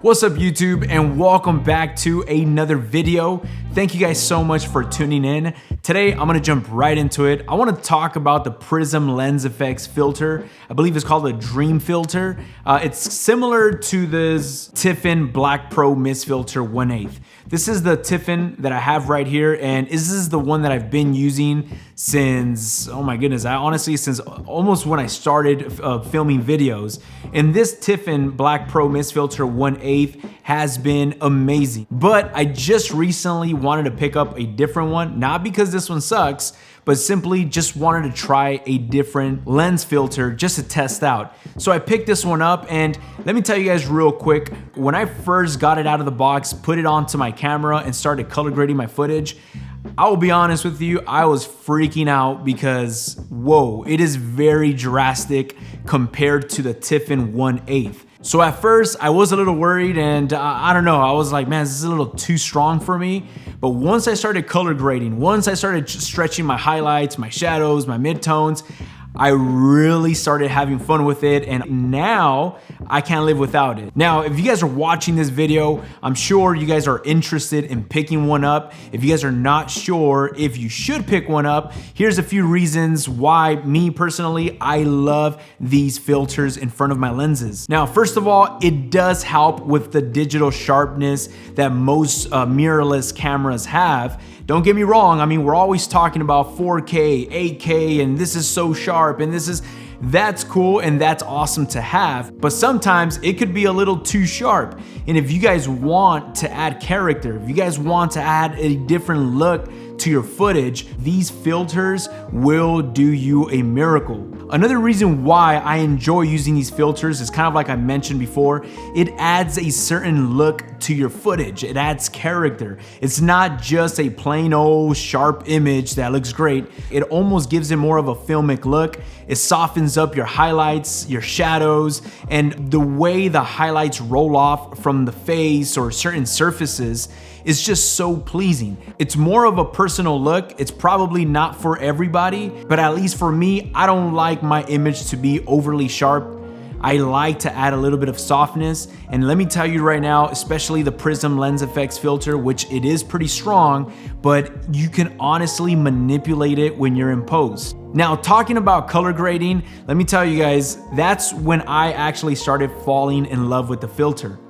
What's up YouTube, and welcome back to another video. Thank you guys so much for tuning in. Today I'm gonna jump right into it. I wanna talk about the Prism lens effects filter. I believe it's called a Dream filter. It's similar to this Tiffen Black Pro Mist filter 1/8. This is the Tiffen that I have right here, and this is the one that I've been using since, oh my goodness, since almost when I started filming videos. And this Tiffen Black Pro Mist filter 1/8 has been amazing. But I just recently wanted to pick up a different one, not because this one sucks, but simply just wanted to try a different lens filter just to test out. So I picked this one up, and let me tell you guys real quick, when I first got it out of the box, put it onto my camera and started color grading my footage, I will be honest with you, I was freaking out because, whoa, it is very drastic compared to the Tiffen 1/8. So at first I was a little worried, and I don't know, I was like, man, this is a little too strong for me. But once I started color grading, once I started stretching my highlights, my shadows, my midtones, I really started having fun with it, and now I can't live without it. Now, if you guys are watching this video, I'm sure you guys are interested in picking one up. If you guys are not sure if you should pick one up, here's a few reasons why me personally, I love these filters in front of my lenses. Now, first of all, it does help with the digital sharpness that most mirrorless cameras have. Don't get me wrong, I mean, we're always talking about 4K, 8K, and this is so sharp, and that's cool and that's awesome to have, but sometimes it could be a little too sharp. And if you guys want to add character, if you guys want to add a different look to your footage, these filters will do you a miracle. Another reason why I enjoy using these filters is kind of like I mentioned before, it adds a certain look to your footage. It adds character. It's not just a plain old sharp image that looks great. It almost gives it more of a filmic look. It softens up your highlights, your shadows, and the way the highlights roll off from the face or certain surfaces is just so pleasing. It's more of a personal look. It's probably not for everybody, but at least for me, I don't like my image to be overly sharp. I like to add a little bit of softness, and let me tell you right now, especially the Prism lens effects filter, which it is pretty strong, but you can honestly manipulate it when you're in post. Now, talking about color grading, let me tell you guys, that's when I actually started falling in love with the filter.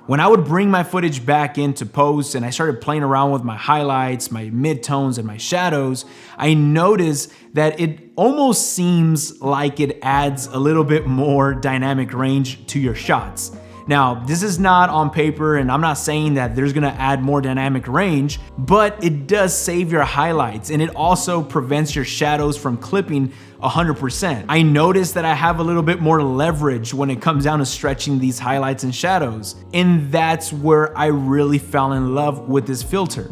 When I would bring my footage back into post and I started playing around with my highlights, my midtones, and my shadows, I noticed that it almost seems like it adds a little bit more dynamic range to your shots. Now, this is not on paper, and I'm not saying that there's gonna add more dynamic range, but it does save your highlights, and it also prevents your shadows from clipping 100%. I noticed that I have a little bit more leverage when it comes down to stretching these highlights and shadows, and that's where I really fell in love with this filter.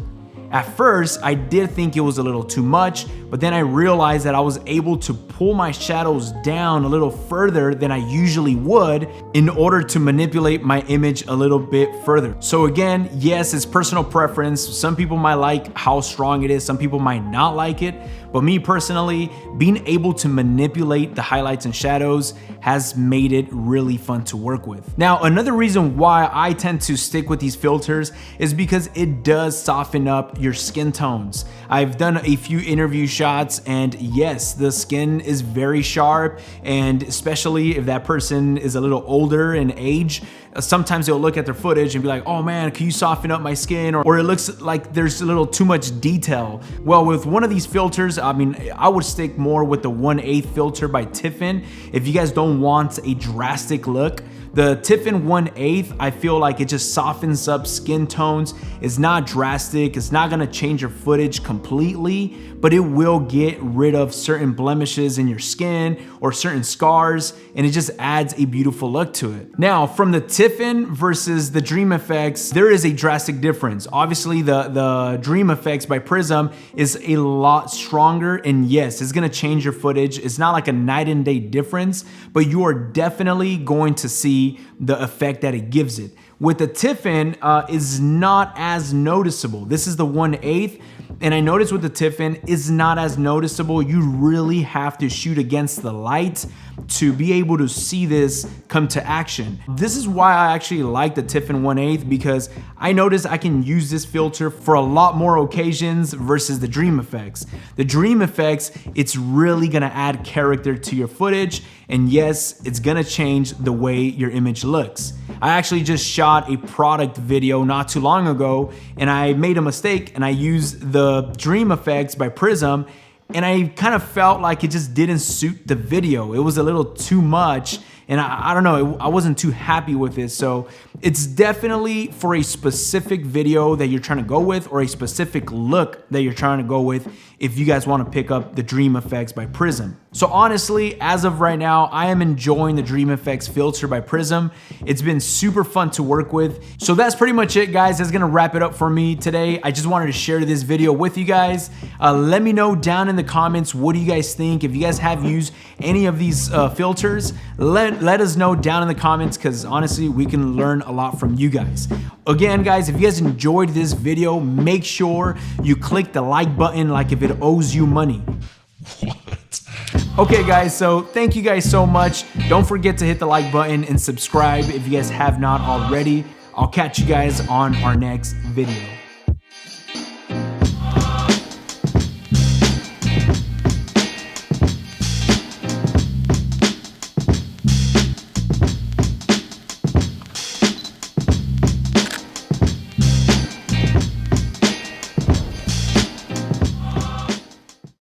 At first, I did think it was a little too much, but then I realized that I was able to pull my shadows down a little further than I usually would in order to manipulate my image a little bit further. So again, yes, it's personal preference. Some people might like how strong it is, some people might not like it, but me personally, being able to manipulate the highlights and shadows has made it really fun to work with. Now, another reason why I tend to stick with these filters is because it does soften up your skin tones. I've done a few interview shots, and yes, the skin is very sharp, and especially if that person is a little older in age, sometimes they'll look at their footage and be like, oh man, can you soften up my skin? Or it looks like there's a little too much detail. Well, with one of these filters, I mean, I would stick more with the 1/8 filter by Tiffen. If you guys don't want a drastic look, the Tiffen 1/8, I feel like it just softens up skin tones. It's not drastic. It's not gonna change your footage completely, but it will get rid of certain blemishes in your skin or certain scars, and it just adds a beautiful look to it. Now, from the Tiffen versus the Dream Effects, there is a drastic difference. Obviously, the Dream Effects by Prism is a lot stronger, and yes, it's gonna change your footage. It's not like a night and day difference, but you are definitely going to see the effect that it gives it. With the Tiffen, is not as noticeable. This is the 1/8, and I noticed with the Tiffen, it's not as noticeable. You really have to shoot against the light to be able to see this come to action. This is why I actually like the Tiffen 1/8, because I noticed I can use this filter for a lot more occasions versus the Dream Effects. The Dream Effects, it's really gonna add character to your footage, and yes, it's gonna change the way your image looks. I actually just shot a product video not too long ago, and I made a mistake and I used the Dream Effects by Prism, and I kind of felt like it just didn't suit the video. It was a little too much, and I don't know, I wasn't too happy with it. So it's definitely for a specific video that you're trying to go with, or a specific look that you're trying to go with, if you guys want to pick up the Dream Effects by Prism. So honestly, as of right now, I am enjoying the Dream Effects filter by Prism. It's been super fun to work with. So that's pretty much it, guys. That's gonna wrap it up for me today. I just wanted to share this video with you guys. Let me know down in the comments, what do you guys think? If you guys have used any of these filters, let us know down in the comments, because honestly, we can learn a lot from you guys. Again, guys, if you guys enjoyed this video, make sure you click the like button like if it owes you money. Okay guys, so thank you guys so much. Don't forget to hit the like button and subscribe if you guys have not already. I'll catch you guys on our next video.